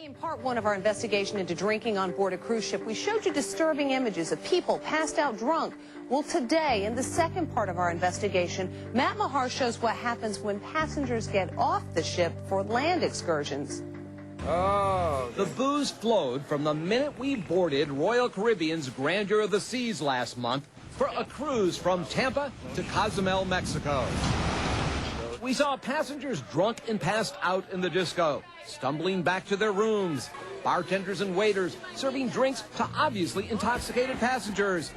In part one of our investigation into drinking on board a cruise ship, we showed you disturbing images of people passed out drunk. Well, today, in the second part of our investigation, Matt Mahar shows what happens when passengers get off the ship for land excursions. Oh. The booze flowed from the minute we boarded Royal Caribbean's Grandeur of the Seas last month for a cruise from Tampa to Cozumel, Mexico. We saw passengers drunk and passed out in the disco, stumbling back to their rooms, bartenders and waiters serving drinks to obviously intoxicated passengers.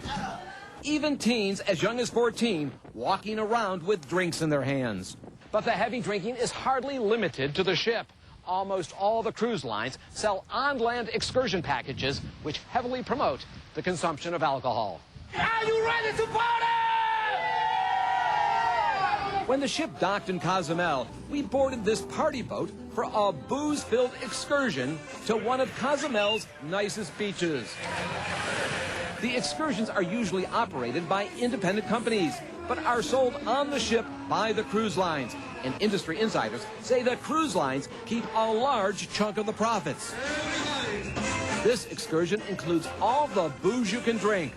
Even teens as young as 14 walking around with drinks in their hands. But the heavy drinking is hardly limited to the ship. Almost all the cruise lines sell on-land excursion packages which heavily promote the consumption of alcohol. Are you ready to party? When the ship docked in Cozumel, we boarded this party boat for a booze-filled excursion to one of Cozumel's nicest beaches. The excursions are usually operated by independent companies, but are sold on the ship by the cruise lines. And industry insiders say the cruise lines keep a large chunk of the profits. This excursion includes all the booze you can drink.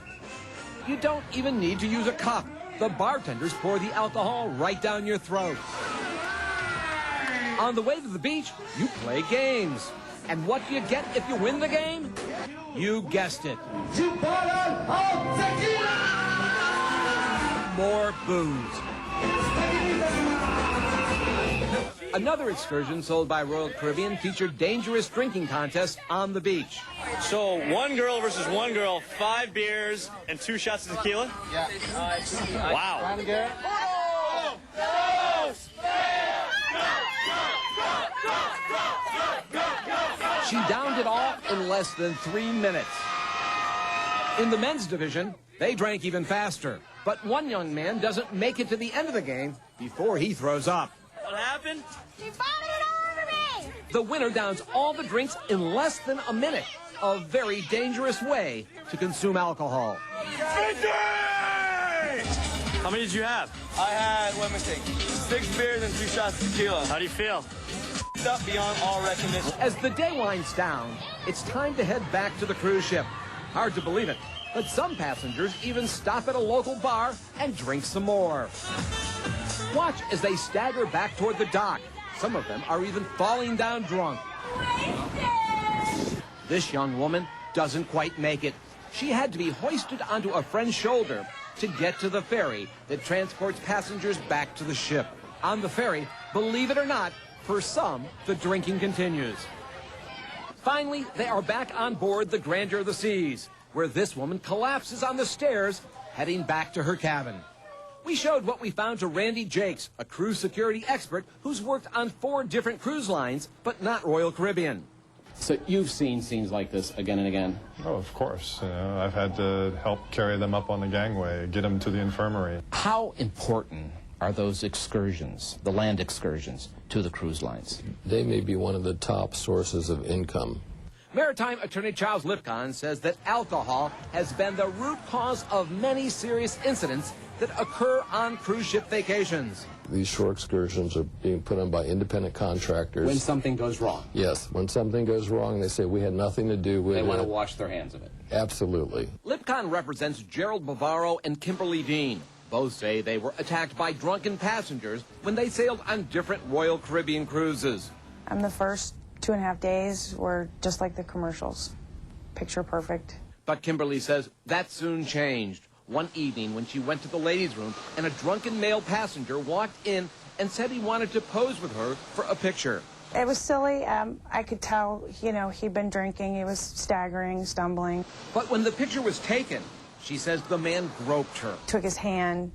You don't even need to use a cup. The bartenders pour the alcohol right down your throat. On the way to the beach, you play games. And what do you get if you win the game? You guessed it. More booze. Another excursion sold by Royal Caribbean featured dangerous drinking contests on the beach. So one girl versus one girl, 5 beers and 2 shots of tequila? Yeah. Wow. She downed it all in less than 3 minutes. In the men's division, they drank even faster. But one young man doesn't make it to the end of the game before he throws up. What happened? She vomited all over me! The winner downs all the drinks in less than a minute. A very dangerous way to consume alcohol. How many did you have? I had, let me think, 6 beers and 2 shots of tequila. How do you feel? Up beyond all recognition. As the day winds down, it's time to head back to the cruise ship. Hard to believe it, but some passengers even stop at a local bar and drink some more. Watch as they stagger back toward the dock. Some of them are even falling down drunk. This young woman doesn't quite make it. She had to be hoisted onto a friend's shoulder to get to the ferry that transports passengers back to the ship. On the ferry, believe it or not, for some, the drinking continues. Finally, they are back on board the Grandeur of the Seas, where this woman collapses on the stairs, heading back to her cabin. We showed what we found to Randy Jakes, a cruise security expert who's worked on 4 different cruise lines, but not Royal Caribbean. So you've seen scenes like this again and again? Oh, of course. You know, I've had to help carry them up on the gangway, get them to the infirmary. How important are those excursions, the land excursions, to the cruise lines? They may be one of the top sources of income. Maritime Attorney Charles Lipcon says that alcohol has been the root cause of many serious incidents that occur on cruise ship vacations. These shore excursions are being put on by independent contractors. When something goes wrong. Yes, when something goes wrong, they say we had nothing to do with it. They want to wash their hands of it. Absolutely. Lipcon represents Gerald Bavaro and Kimberly Dean. Both say they were attacked by drunken passengers when they sailed on different Royal Caribbean cruises. And the first 2.5 days were just like the commercials. Picture perfect. But Kimberly says that soon changed. One evening when she went to the ladies' room and a drunken male passenger walked in and said he wanted to pose with her for a picture. It was silly. I could tell, you know, he'd been drinking. He was staggering, stumbling. But when the picture was taken, she says the man groped her. Took his hand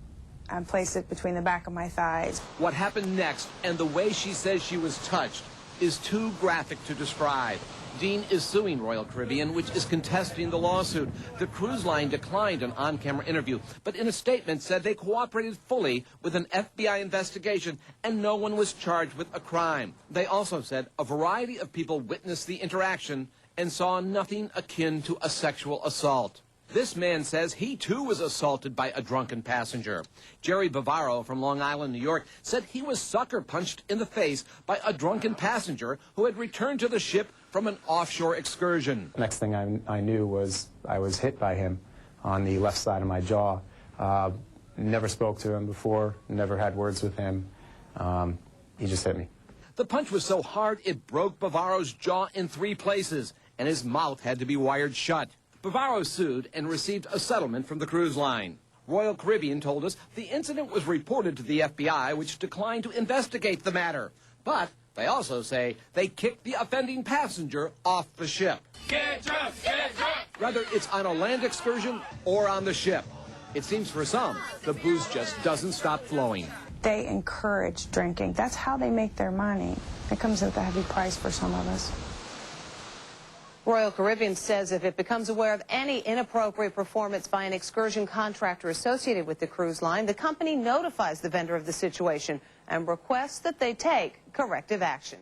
and placed it between the back of my thighs. What happened next and the way she says she was touched is too graphic to describe. Dean is suing Royal Caribbean, which is contesting the lawsuit. The cruise line declined an on-camera interview, but in a statement said they cooperated fully with an FBI investigation and no one was charged with a crime. They also said a variety of people witnessed the interaction and saw nothing akin to a sexual assault. This man says he, too, was assaulted by a drunken passenger. Jerry Bavaro from Long Island, New York, said he was sucker punched in the face by a drunken passenger who had returned to the ship from an offshore excursion. Next thing I knew was I was hit by him on the left side of my jaw. Never spoke to him before, never had words with him. He just hit me. The punch was so hard it broke Bavaro's jaw in 3 places, and his mouth had to be wired shut. Bavaro sued and received a settlement from the cruise line. Royal Caribbean told us the incident was reported to the FBI, which declined to investigate the matter. But they also say they kicked the offending passenger off the ship. Get drunk, get drunk. Whether it's on a land excursion or on the ship, it seems for some the booze just doesn't stop flowing. They encourage drinking. That's how they make their money. It comes at a heavy price for some of us. Royal Caribbean says if it becomes aware of any inappropriate performance by an excursion contractor associated with the cruise line, the company notifies the vendor of the situation and requests that they take corrective action.